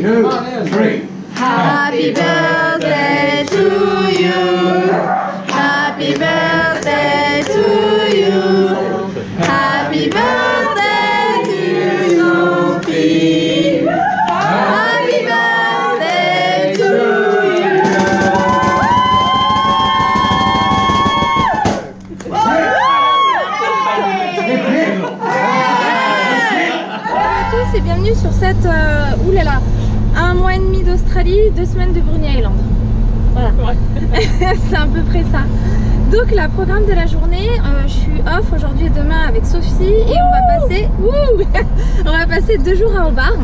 2, 3. Happy birthday to you. Happy birthday to you. Happy birthday to Sophie. Happy birthday to you. Bonjour à tous et bienvenue sur cette oulala, 1 mois et demi d'Australie, 2 semaines de Bruny Island. Voilà, c'est à peu près ça. Donc la programme de la journée, je suis off aujourd'hui et demain avec Sophie et on va passer 2 jours à Hobart.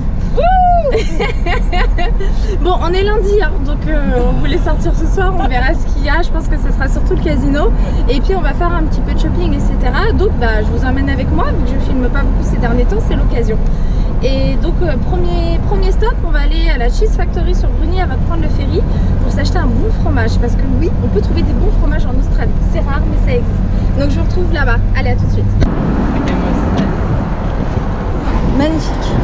Bon, on est lundi, hein, donc on voulait sortir ce soir, on verra ce qu'il y a. Je pense que ce sera surtout le casino et puis on va faire un petit peu de shopping, etc. Donc je vous emmène avec moi, vu que je filme pas beaucoup ces derniers temps, c'est l'occasion. Et donc premier stop, on va aller à la Cheese Factory sur Bruny. Elle va prendre le ferry pour s'acheter un bon fromage, parce que oui, on peut trouver des bons fromages en Australie, c'est rare mais ça existe. Donc je vous retrouve là-bas, allez, à tout de suite. Magnifique.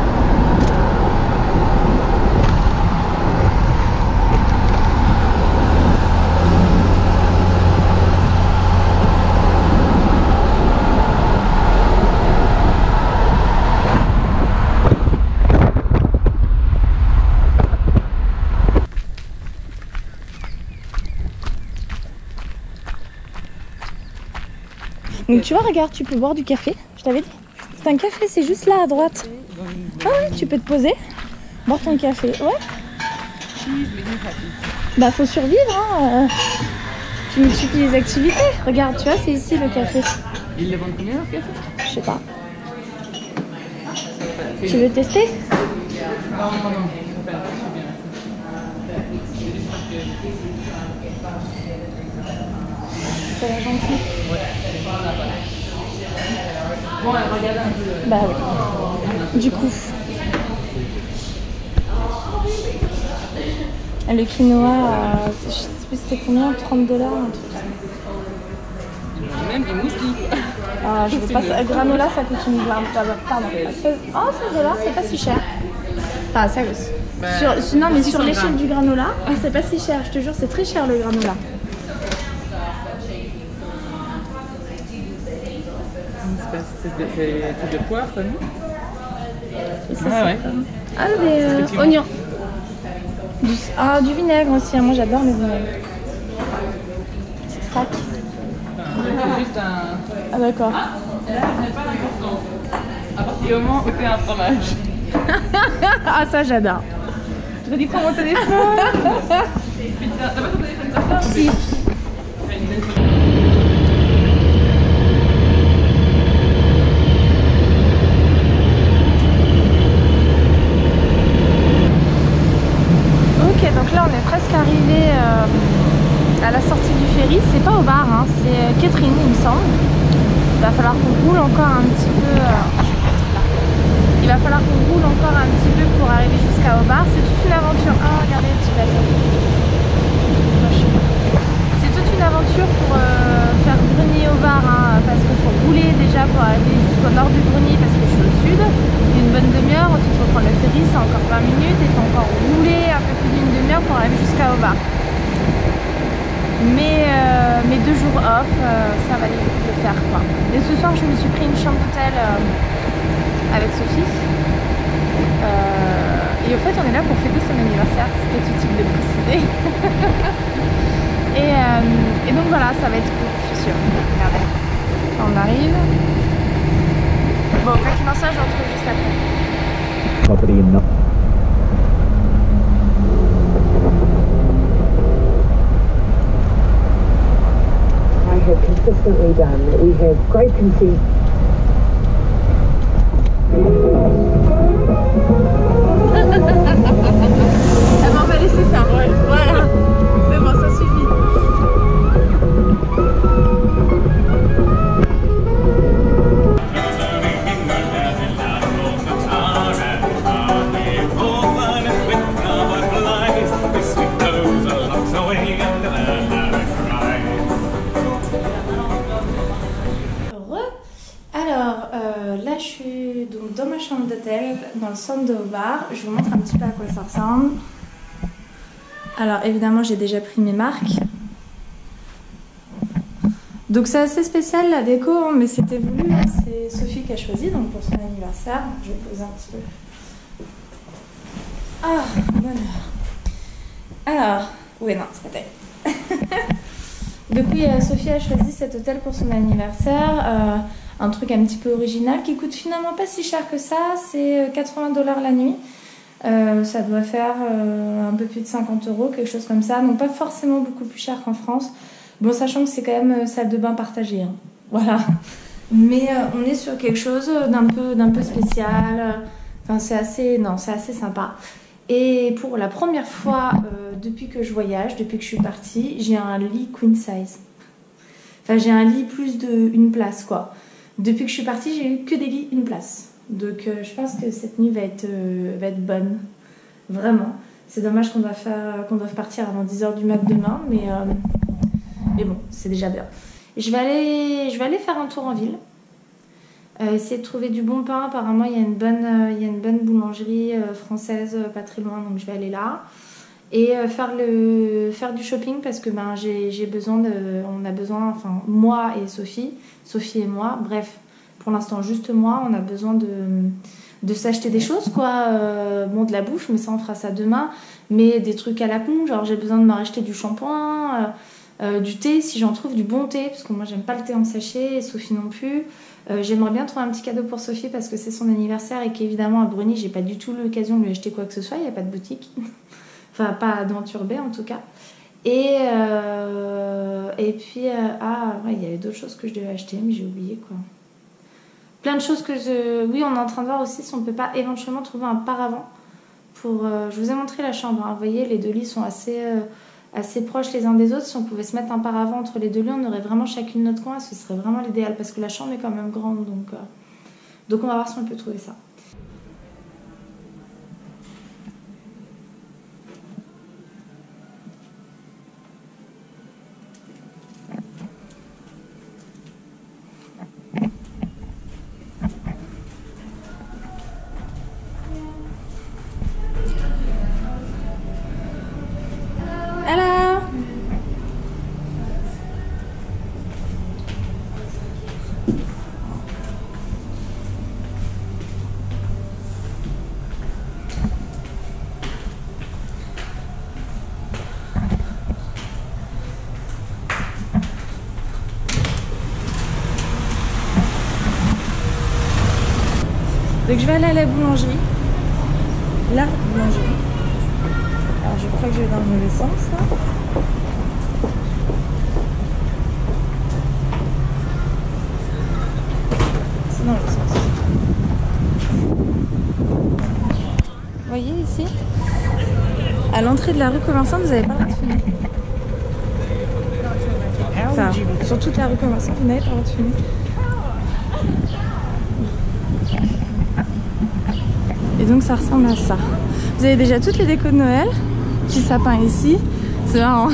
Donc tu vois, regarde, tu peux boire du café, je t'avais dit. C'est un café, c'est juste là à droite. Ah ouais, tu peux te poser, boire ton café, ouais. Bah faut survivre, hein. Tu multiplies les activités. Regarde, tu vois, c'est ici le café. Ils le vendent combien le café? Je sais pas. Tu veux tester? Non. Ça va gentil. Bon, regarde un peu. Bah oui. Du coup. Le quinoa, je sais plus c'était combien, 30 $, un truc. Même des moustiques. Ah, je veux pas ça. Granola, ça coûte une blinde. Pardon. Oh, $16, c'est pas si cher. Enfin, ça aussi. Non, mais sur l'échelle du granola, c'est pas si cher. Je te jure, c'est très cher le granola. C'est de poivre, ça, non? Ah ouais. Ah, des oignons. Du vinaigre aussi. Moi, j'adore le vinaigre. C'est sac. C'est juste un... Ah, d'accord. Là, ça n'a pas d'importance. À partir du moment où tu as un fromage. Ah, ça, j'adore. Je t'ai dit prends mon téléphone. Putain, t'as pas ton téléphone sur toi? Si. Ok, donc là on est presque arrivé à la sortie du ferry. C'est pas Hobart, hein, c'est Catherine, il me semble. Il va falloir qu'on roule encore un petit peu. Il va falloir qu'on roule encore un petit peu pour arriver jusqu'à Hobart. C'est toute une aventure. Ah, regardez le petit bateau. C'est toute une aventure pour faire Bruny-Hobart, hein, parce qu'il faut rouler déjà pour arriver jusqu'au nord du Bruny, parce que je suis au sud. Une bonne demi-heure. Ensuite, il faut prendre le ferry, c'est encore 20 minutes. Et il faut encore rouler un peu plus d'une demi-heure pour arriver jusqu'à Hobart. Mais 2 jours off, ça valait le coup de le faire, quoi. Et ce soir, je me suis pris une chambre d'hôtel avec Sophie. Et au fait, on est là pour fêter son anniversaire, c'était utile de préciser. et donc voilà, ça va être cool, je suis sûre. Regardez, on arrive. Bon, quoi qu'il en soit, je retrouve juste après. Property in North. I have consistently done. We have great conceit. Ah ben on va laisser ça, ouais. Voilà, c'est bon, ça suffit. stand au bar. Je vous montre un petit peu à quoi ça ressemble. Alors évidemment j'ai déjà pris mes marques. Donc c'est assez spécial la déco, hein, mais c'était voulu. C'est Sophie qui a choisi, donc pour son anniversaire. Je vais poser un petit peu. Ah, bonheur. Alors, oui non, c'est pas terrible. Donc oui, Sophie a choisi cet hôtel pour son anniversaire. Un truc un petit peu original qui coûte finalement pas si cher que ça. C'est 80 $ la nuit. Ça doit faire un peu plus de 50 €, quelque chose comme ça. Donc pas forcément beaucoup plus cher qu'en France. Bon, sachant que c'est quand même salle de bain partagée. Hein. Voilà. Mais on est sur quelque chose d'un peu spécial. Enfin, c'est assez sympa. Et pour la première fois depuis que je voyage, depuis que je suis partie, j'ai un lit queen size. Enfin, j'ai un lit plus d'une place, quoi. Depuis que je suis partie, j'ai eu que des lits une place. Donc je pense que cette nuit va être bonne. Vraiment. C'est dommage qu'on doive partir avant 10 h du mat demain, mais bon, c'est déjà bien. Je vais aller faire un tour en ville. Essayer de trouver du bon pain. Apparemment, il y a une bonne boulangerie française pas très loin, donc je vais aller là. Et faire du shopping parce que j'ai besoin on a besoin, enfin moi et Sophie et moi, bref, pour l'instant juste moi, on a besoin de s'acheter des choses, quoi. Bon, de la bouffe, mais ça on fera ça demain. Mais des trucs à la con, genre j'ai besoin de me racheter du shampoing, du thé si j'en trouve, du bon thé, parce que moi j'aime pas le thé en sachet et Sophie non plus. J'aimerais bien trouver un petit cadeau pour Sophie parce que c'est son anniversaire et qu'évidemment à Bruni j'ai pas du tout l'occasion de lui acheter quoi que ce soit, il n'y a pas de boutique. Enfin, pas dans Turbet en tout cas. Et puis, ouais, il y avait d'autres choses que je devais acheter, mais j'ai oublié, quoi. Plein de choses oui, on est en train de voir aussi si on peut pas éventuellement trouver un paravent pour... je vous ai montré la chambre, hein. Vous voyez, les deux lits sont assez proches les uns des autres. Si on pouvait se mettre un paravent entre les deux lits, on aurait vraiment chacune notre coin. Ce serait vraiment l'idéal parce que la chambre est quand même grande. Donc on va voir si on peut trouver ça. Donc je vais aller à la boulangerie. La boulangerie. Alors je crois que je vais dans le mauvais sens là. C'est dans le sens. Vous voyez ici, à l'entrée de la rue Commerçante, vous n'avez pas le droit de fumer. Enfin, sur toute la rue Commerçante, vous n'avez pas le droit de fumer. Et donc ça ressemble à ça. Vous avez déjà toutes les décos de Noël. Petit sapin ici. C'est marrant.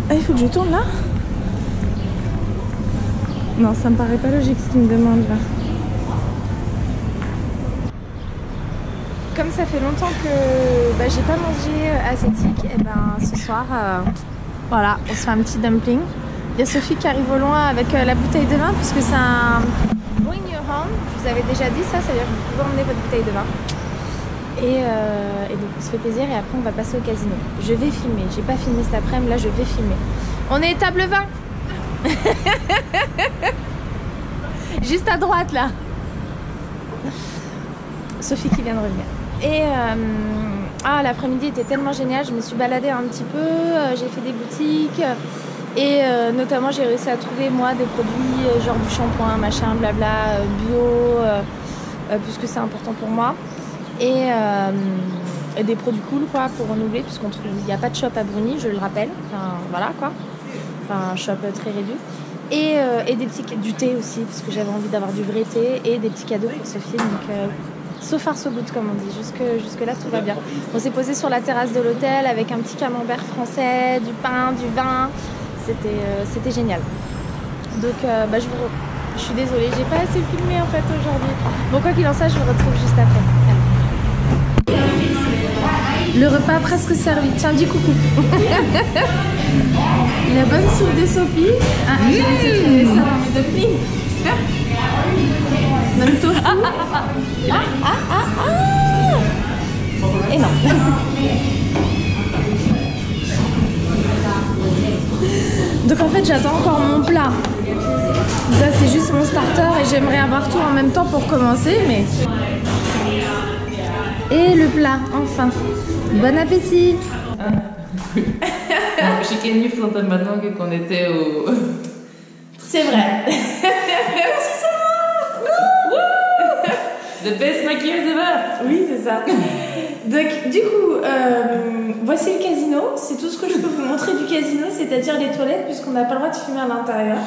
Ah, il faut que je tourne là? Non, ça me paraît pas logique ce qu'il me demande là. Comme ça fait longtemps que j'ai pas mangé asiatique, et ce soir, voilà, on se fait un petit dumpling. Il y a Sophie qui arrive au loin avec la bouteille de vin puisque c'est un bring your own. Je vous avais déjà dit ça, ça veut dire que vous pouvez emmener votre bouteille de vin. Et donc on se fait plaisir et après on va passer au casino. Je vais filmer, j'ai pas filmé cet après-midi, là je vais filmer. On est table 20. Juste à droite là. Sophie qui vient de revenir. Et l'après-midi était tellement génial, je me suis baladée un petit peu, j'ai fait des boutiques. Et notamment j'ai réussi à trouver moi des produits genre du shampoing, machin, blabla, bio, puisque c'est important pour moi. Et des produits cool quoi pour renouveler, puisqu'on trouve il n'y a pas de shop à Bruni, je le rappelle. Enfin voilà quoi. Enfin un shop très réduit. Et des petits du thé aussi, parce que j'avais envie d'avoir du vrai thé et des petits cadeaux pour Sophie. Donc so far so good comme on dit, jusque là tout va bien. On s'est posé sur la terrasse de l'hôtel avec un petit camembert français, du pain, du vin. C'était génial. Donc je suis désolée, j'ai pas assez filmé en fait aujourd'hui. Bon, quoi qu'il en soit, je vous retrouve juste après. Allez. Le repas presque servi. Tiens, dis coucou. La bonne soupe de Sophie. Ah, j'ai laissé traîner ça dans mes dumplings. Même tofu. Et non. Donc en fait, j'attends encore mon plat. Ça, c'est juste mon starter et j'aimerais avoir tout en même temps pour commencer, mais... Et le plat, enfin. Bon appétit. She can you flirted maintenant qu'on était au... C'est vrai. The best maquillage ever. Oui, c'est ça. Donc, du coup, voici le casino. C'est tout ce que je peux vous montrer du casino, c'est-à-dire les toilettes, puisqu'on n'a pas le droit de filmer à l'intérieur.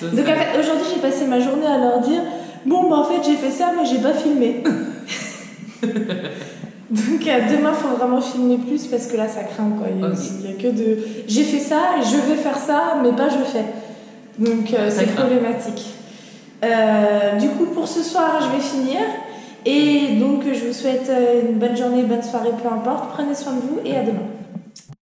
Donc, en fait, aujourd'hui, j'ai passé ma journée à leur dire bon, bah, en fait, j'ai fait ça, mais j'ai pas filmé. Donc, demain, il faut vraiment filmer plus parce que là, ça craint, quoi. Il y a que de j'ai fait ça, je vais faire ça, mais pas je fais. Donc, c'est problématique. Du coup, pour ce soir, je vais finir. Et donc, je vous souhaite une bonne journée, bonne soirée, peu importe. Prenez soin de vous et à demain.